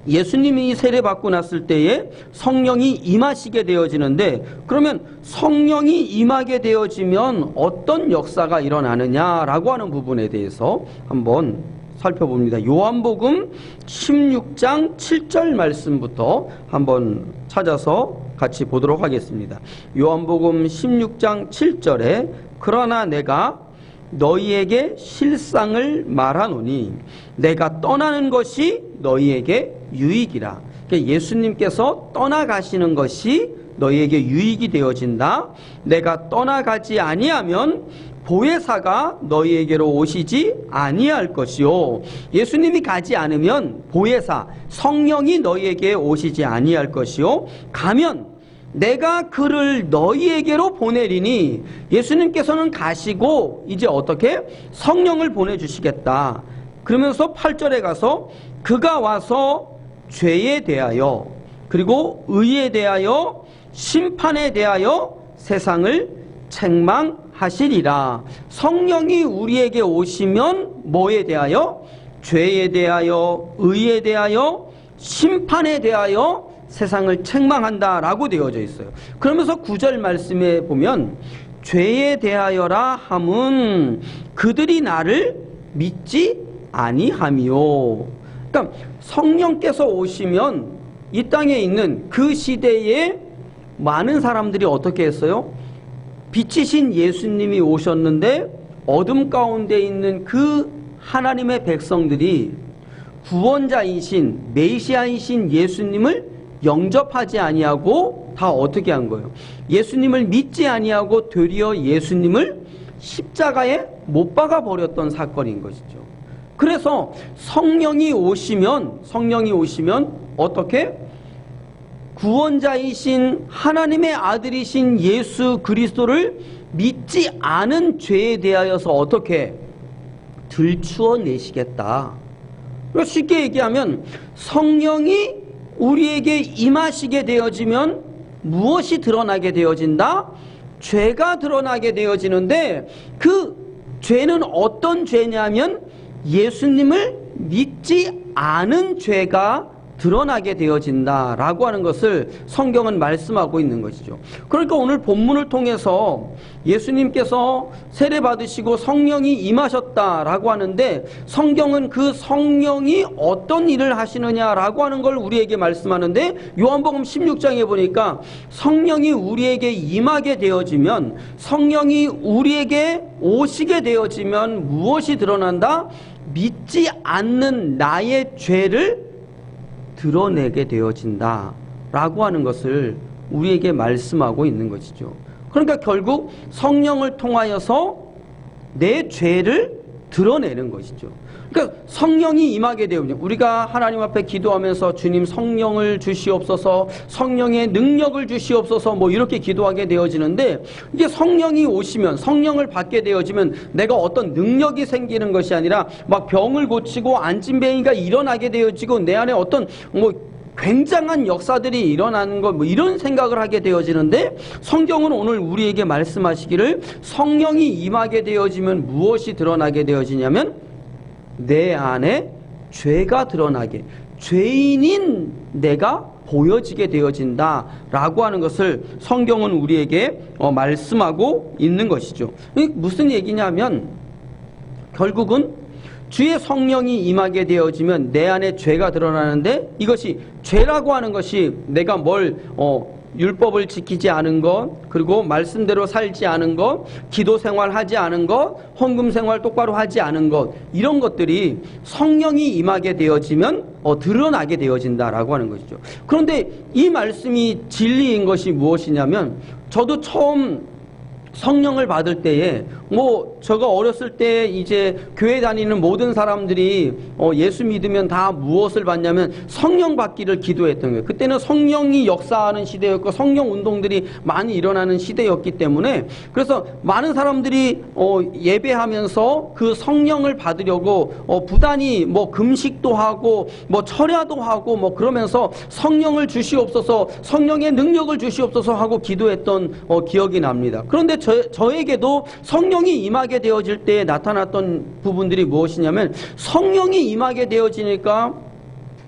예수님이 세례받고 났을 때에 성령이 임하시게 되어지는데, 그러면 성령이 임하게 되어지면 어떤 역사가 일어나느냐라고 하는 부분에 대해서 한번 살펴봅니다. 요한복음 16장 7절 말씀부터 한번 찾아서 같이 보도록 하겠습니다. 요한복음 16장 7절에 그러나 내가 너희에게 실상을 말하노니 내가 떠나는 것이 너희에게 유익이라. 그러니까 예수님께서 떠나가시는 것이 너희에게 유익이 되어진다. 내가 떠나가지 아니하면 보혜사가 너희에게로 오시지 아니할 것이요. 예수님이 가지 않으면 보혜사, 성령이 너희에게 오시지 아니할 것이요. 가면 내가 그를 너희에게로 보내리니, 예수님께서는 가시고 이제 어떻게? 성령을 보내주시겠다. 그러면서 8절에 가서 그가 와서 죄에 대하여 그리고 의에 대하여 심판에 대하여 세상을 책망하시리라. 성령이 우리에게 오시면 뭐에 대하여? 죄에 대하여 의에 대하여 심판에 대하여 세상을 책망한다라고 되어져 있어요. 그러면서 9절 말씀에 보면 죄에 대하여라 함은 그들이 나를 믿지 아니함이요. 그러니까 성령께서 오시면 이 땅에 있는 그 시대에 많은 사람들이 어떻게 했어요? 빛이신 예수님이 오셨는데 어둠 가운데 있는 그 하나님의 백성들이 구원자이신 메시아이신 예수님을 영접하지 아니하고 다 어떻게 한 거예요? 예수님을 믿지 아니하고 되려 예수님을 십자가에 못 박아 버렸던 사건인 것이죠. 그래서 성령이 오시면 어떻게? 구원자이신 하나님의 아들이신 예수 그리스도를 믿지 않은 죄에 대하여서 어떻게? 들추어 내시겠다. 쉽게 얘기하면 성령이 우리에게 임하시게 되어지면 무엇이 드러나게 되어진다? 죄가 드러나게 되어지는데, 그 죄는 어떤 죄냐면 예수님을 믿지 않은 죄가 드러나게 되어진다라고 하는 것을 성경은 말씀하고 있는 것이죠. 그러니까 오늘 본문을 통해서 예수님께서 세례받으시고 성령이 임하셨다라고 하는데, 성경은 그 성령이 어떤 일을 하시느냐라고 하는 걸 우리에게 말씀하는데, 요한복음 16장에 보니까 성령이 우리에게 임하게 되어지면, 성령이 우리에게 오시게 되어지면 무엇이 드러난다? 믿지 않는 나의 죄를 드러내게 되어진다 라고 하는 것을 우리에게 말씀하고 있는 것이죠. 그러니까 결국 성령을 통하여서 내 죄를 드러내는 것이죠. 그러니까 성령이 임하게 되면 우리가 하나님 앞에 기도하면서 주님 성령을 주시옵소서, 성령의 능력을 주시옵소서 뭐 이렇게 기도하게 되어지는데, 이게 성령이 오시면, 성령을 받게 되어지면 내가 어떤 능력이 생기는 것이 아니라 막 병을 고치고 안진뱅이가 일어나게 되어지고 내 안에 어떤 굉장한 역사들이 일어나는 것, 이런 생각을 하게 되어지는데, 성경은 오늘 우리에게 말씀하시기를 성령이 임하게 되어지면 무엇이 드러나게 되어지냐면 내 안에 죄가 드러나게, 죄인인 내가 보여지게 되어진다라고 하는 것을 성경은 우리에게 말씀하고 있는 것이죠. 무슨 얘기냐면 결국은 주의 성령이 임하게 되어지면 내 안에 죄가 드러나는데, 이것이 죄라고 하는 것이 내가 율법을 지키지 않은 것, 그리고 말씀대로 살지 않은 것, 기도 생활하지 않은 것, 헌금 생활 똑바로 하지 않은 것, 이런 것들이 성령이 임하게 되어지면 드러나게 되어진다라고 하는 것이죠. 그런데 이 말씀이 진리인 것이 무엇이냐면, 저도 처음 성령을 받을 때에 제가 어렸을 때 이제 교회 다니는 모든 사람들이 예수 믿으면 다 무엇을 받냐면 성령 받기를 기도했던 거예요. 그때는 성령이 역사하는 시대였고 성령 운동들이 많이 일어나는 시대였기 때문에, 그래서 많은 사람들이 예배하면서 그 성령을 받으려고 부단히 금식도 하고 철야도 하고 그러면서 성령을 주시옵소서, 성령의 능력을 주시옵소서 하고 기도했던 기억이 납니다. 그런데 저에게도 성령 성령이 임하게 되어질 때 나타났던 부분들이 무엇이냐면, 성령이 임하게 되어지니까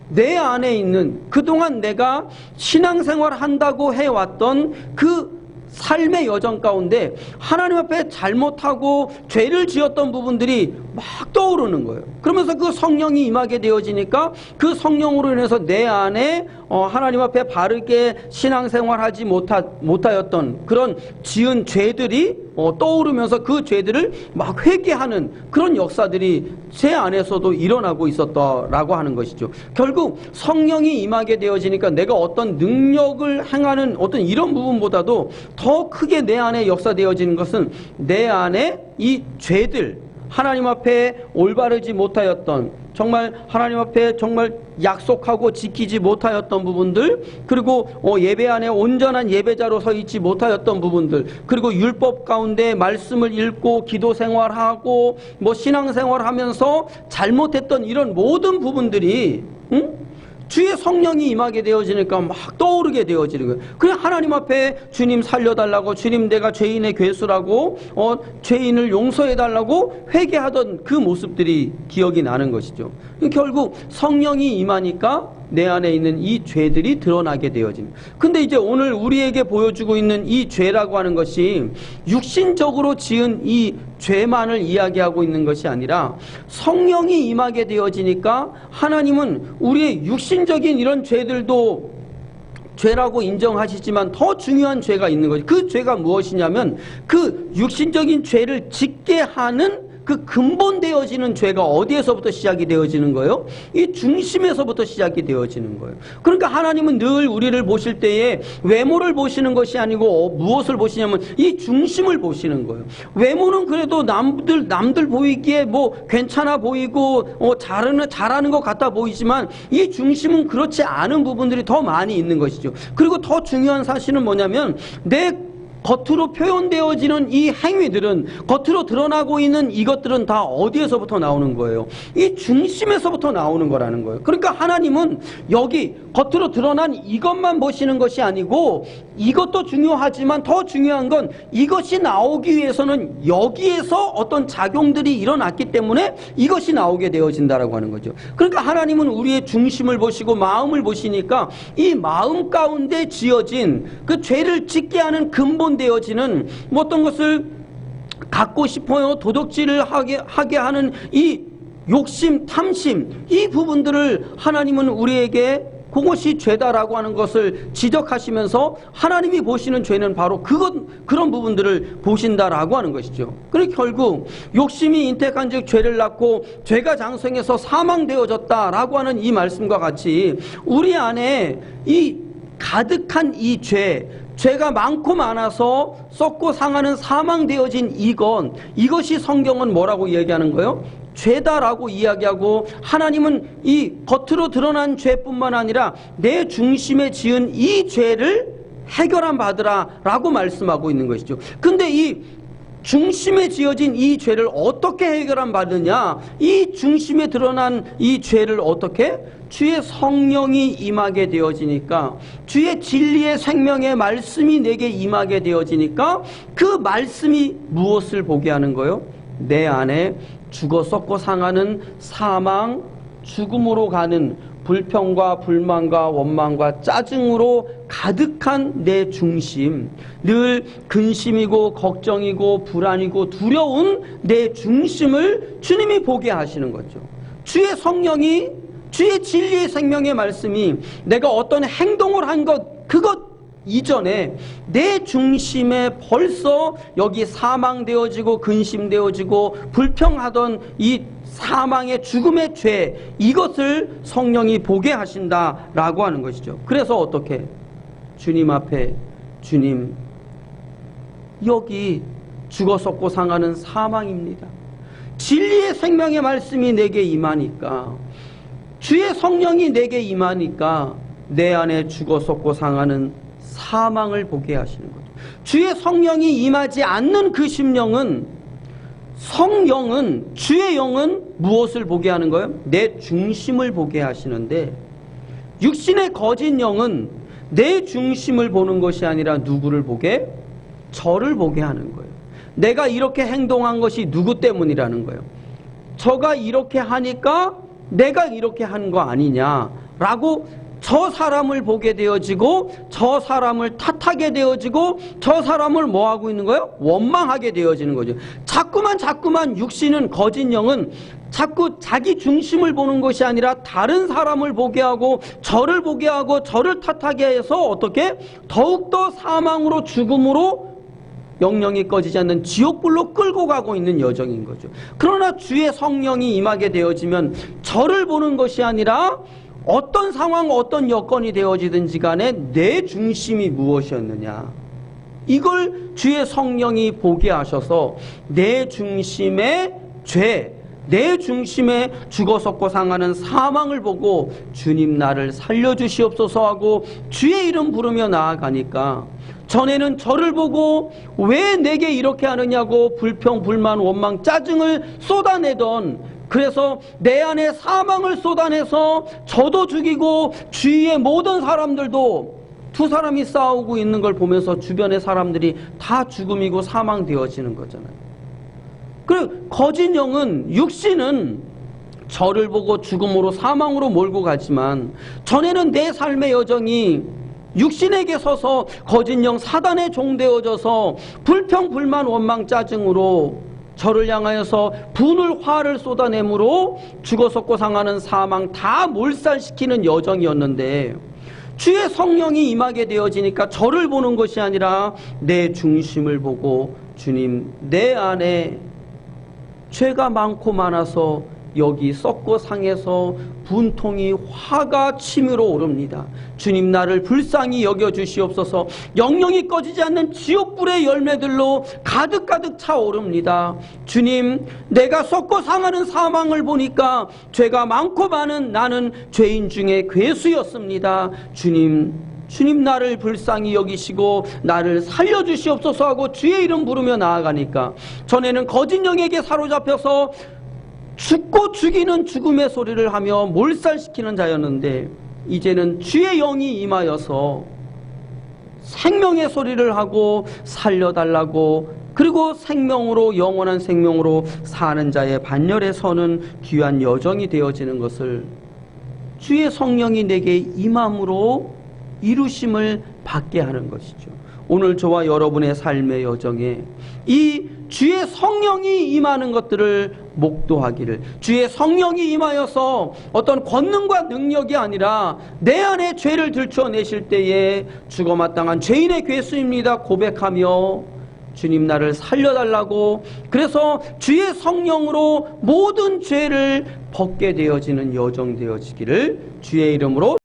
내 안에 있는 그동안 내가 신앙생활 한다고 해왔던 그 삶의 여정 가운데 하나님 앞에 잘못하고 죄를 지었던 부분들이 막 떠오르는 거예요. 그러면서 그 성령이 임하게 되어지니까 그 성령으로 인해서 내 안에 하나님 앞에 바르게 신앙생활하지 못하였던 그런 지은 죄들이 떠오르면서 그 죄들을 막 회개하는 그런 역사들이 제 안에서도 일어나고 있었다라고 하는 것이죠. 결국 성령이 임하게 되어지니까 내가 어떤 능력을 행하는 어떤 이런 부분보다도 더 크게 내 안에 역사되어지는 것은 내 안에 이 죄들, 하나님 앞에 올바르지 못하였던, 정말 하나님 앞에 정말 약속하고 지키지 못하였던 부분들, 그리고 예배 안에 온전한 예배자로 서 있지 못하였던 부분들, 그리고 율법 가운데 말씀을 읽고 기도 생활하고 신앙생활하면서 잘못했던 이런 모든 부분들이 주의 성령이 임하게 되어지니까 막 떠오르게 되어지는 거예요. 그냥 하나님 앞에 주님 살려달라고, 주님 내가 죄인의 괴수라고, 죄인을 용서해달라고 회개하던 그 모습들이 기억이 나는 것이죠. 결국 성령이 임하니까 내 안에 있는 이 죄들이 드러나게 되어집니다. 근데 이제 오늘 우리에게 보여주고 있는 이 죄라고 하는 것이 육신적으로 지은 이 죄만을 이야기하고 있는 것이 아니라, 성령이 임하게 되어지니까 하나님은 우리의 육신적인 이런 죄들도 죄라고 인정하시지만 더 중요한 죄가 있는 거죠. 그 죄가 무엇이냐면, 그 육신적인 죄를 짓게 하는 그 근본되어지는 죄가 어디에서부터 시작이 되어지는 거예요? 이 중심에서부터 시작이 되어지는 거예요. 그러니까 하나님은 늘 우리를 보실 때에 외모를 보시는 것이 아니고 무엇을 보시냐면 이 중심을 보시는 거예요. 외모는 그래도 남들 보이기에 괜찮아 보이고 잘하는 것 같아 보이지만, 이 중심은 그렇지 않은 부분들이 더 많이 있는 것이죠. 그리고 더 중요한 사실은 뭐냐면, 내 겉으로 표현되어지는 이 행위들은, 겉으로 드러나고 있는 이것들은 다 어디에서부터 나오는 거예요? 이 중심에서부터 나오는 거라는 거예요. 그러니까 하나님은 여기 겉으로 드러난 이것만 보시는 것이 아니고, 이것도 중요하지만 더 중요한 건 이것이 나오기 위해서는 여기에서 어떤 작용들이 일어났기 때문에 이것이 나오게 되어진다라고 하는 거죠. 그러니까 하나님은 우리의 중심을 보시고 마음을 보시니까 이 마음 가운데 지어진 그 죄를 짓게 하는 근본되어지는 어떤 것을 갖고 싶어요, 도둑질을 하게 하는 이 욕심, 탐심, 이 부분들을 하나님은 우리에게 그것이 죄다라고 하는 것을 지적하시면서, 하나님이 보시는 죄는 바로 그런 부분들을 보신다라고 하는 것이죠. 그러니까 결국 욕심이 인택한즉 죄를 낳고 죄가 장성해서 사망되어졌다라고 하는 이 말씀과 같이, 우리 안에 이 가득한 이 죄가 많고 많아서 썩고 상하는 사망되어진 이것이 성경은 뭐라고 얘기하는 거예요? 죄다라고 이야기하고, 하나님은 이 겉으로 드러난 죄뿐만 아니라 내 중심에 지은 이 죄를 해결함 받으라라고 말씀하고 있는 것이죠. 근데 이 중심에 지어진 이 죄를 어떻게 해결함 받느냐? 이 중심에 드러난 이 죄를 어떻게? 주의 성령이 임하게 되어지니까, 주의 진리의 생명의 말씀이 내게 임하게 되어지니까, 그 말씀이 무엇을 보게 하는 거예요? 내 안에 죽어 썩고 상하는 사망, 죽음으로 가는 불평과 불만과 원망과 짜증으로 가득한 내 중심, 늘 근심이고 걱정이고 불안이고 두려운 내 중심을 주님이 보게 하시는 거죠. 주의 성령이, 주의 진리의 생명의 말씀이 내가 어떤 행동을 한 그것 이전에 내 중심에 벌써 여기 사망되어지고 근심되어지고 불평하던 이 사망의 죽음의 죄, 이것을 성령이 보게 하신다라고 하는 것이죠. 그래서 어떻게? 주님 앞에, 주님, 여기 죽어 썩고 상하는 사망입니다. 진리의 생명의 말씀이 내게 임하니까, 주의 성령이 내게 임하니까 내 안에 죽어 썩고 상하는 사망을 보게 하시는 거죠. 주의 성령이 임하지 않는 그 심령은, 성령은, 주의 영은 무엇을 보게 하는 거예요? 내 중심을 보게 하시는데, 육신의 거짓 영은 내 중심을 보는 것이 아니라 누구를 보게? 저를 보게 하는 거예요. 내가 이렇게 행동한 것이 누구 때문이라는 거예요. 저가 이렇게 하니까 내가 이렇게 한 거 아니냐라고 저 사람을 보게 되어지고 저 사람을 탓하게 되어지고 저 사람을 뭐 하고 있는 거예요? 원망하게 되어지는 거죠. 자꾸만 육신은, 거짓 영은 자꾸 자기 중심을 보는 것이 아니라 다른 사람을 보게 하고 저를 보게 하고 저를 탓하게 해서 어떻게 더욱더 사망으로, 죽음으로, 영영이 꺼지지 않는 지옥불로 끌고 가고 있는 여정인 거죠. 그러나 주의 성령이 임하게 되어지면 저를 보는 것이 아니라 어떤 상황, 어떤 여건이 되어지든지 간에 내 중심이 무엇이었느냐, 이걸 주의 성령이 보게 하셔서 내 중심의 죄, 내 중심에 죽어섰고 상하는 사망을 보고 주님 나를 살려주시옵소서 하고 주의 이름 부르며 나아가니까, 전에는 저를 보고 왜 내게 이렇게 하느냐고 불평, 불만, 원망, 짜증을 쏟아내던, 그래서 내 안에 사망을 쏟아내서 저도 죽이고 주위의 모든 사람들도, 두 사람이 싸우고 있는 걸 보면서 주변의 사람들이 다 죽음이고 사망되어지는 거잖아요. 그 거짓 영은, 육신은 저를 보고 죽음으로, 사망으로 몰고 가지만, 전에는 내 삶의 여정이 육신에게 서서 거짓 영 사단에 종되어져서 불평, 불만, 원망, 짜증으로 저를 향하여서 분을, 화를 쏟아내므로 죽어섰고 상하는 사망 다 몰살시키는 여정이었는데, 주의 성령이 임하게 되어지니까 저를 보는 것이 아니라 내 중심을 보고, 주님, 내 안에 죄가 많고 많아서 여기 썩고 상해서 분통이, 화가 치밀어 오릅니다. 주님, 나를 불쌍히 여겨주시옵소서. 영영이 꺼지지 않는 지옥불의 열매들로 가득가득 차오릅니다. 주님, 내가 썩고 상하는 사망을 보니까 죄가 많고 많은 나는 죄인 중에 괴수였습니다. 주님 나를 불쌍히 여기시고 나를 살려주시옵소서 하고 주의 이름 부르며 나아가니까, 전에는 거짓 영에게 사로잡혀서 죽고 죽이는 죽음의 소리를 하며 몰살시키는 자였는데, 이제는 주의 영이 임하여서 생명의 소리를 하고 살려달라고, 그리고 생명으로, 영원한 생명으로 사는 자의 반열에 서는 귀한 여정이 되어지는 것을 주의 성령이 내게 임함으로 이루심을 받게 하는 것이죠. 오늘 저와 여러분의 삶의 여정에 이 주의 성령이 임하는 것들을 목도하기를, 주의 성령이 임하여서 어떤 권능과 능력이 아니라 내 안에 죄를 들춰내실 때에 죽어마땅한 죄인의 괴수입니다 고백하며 주님 나를 살려달라고, 그래서 주의 성령으로 모든 죄를 벗게 되어지는 여정 되어지기를 주의 이름으로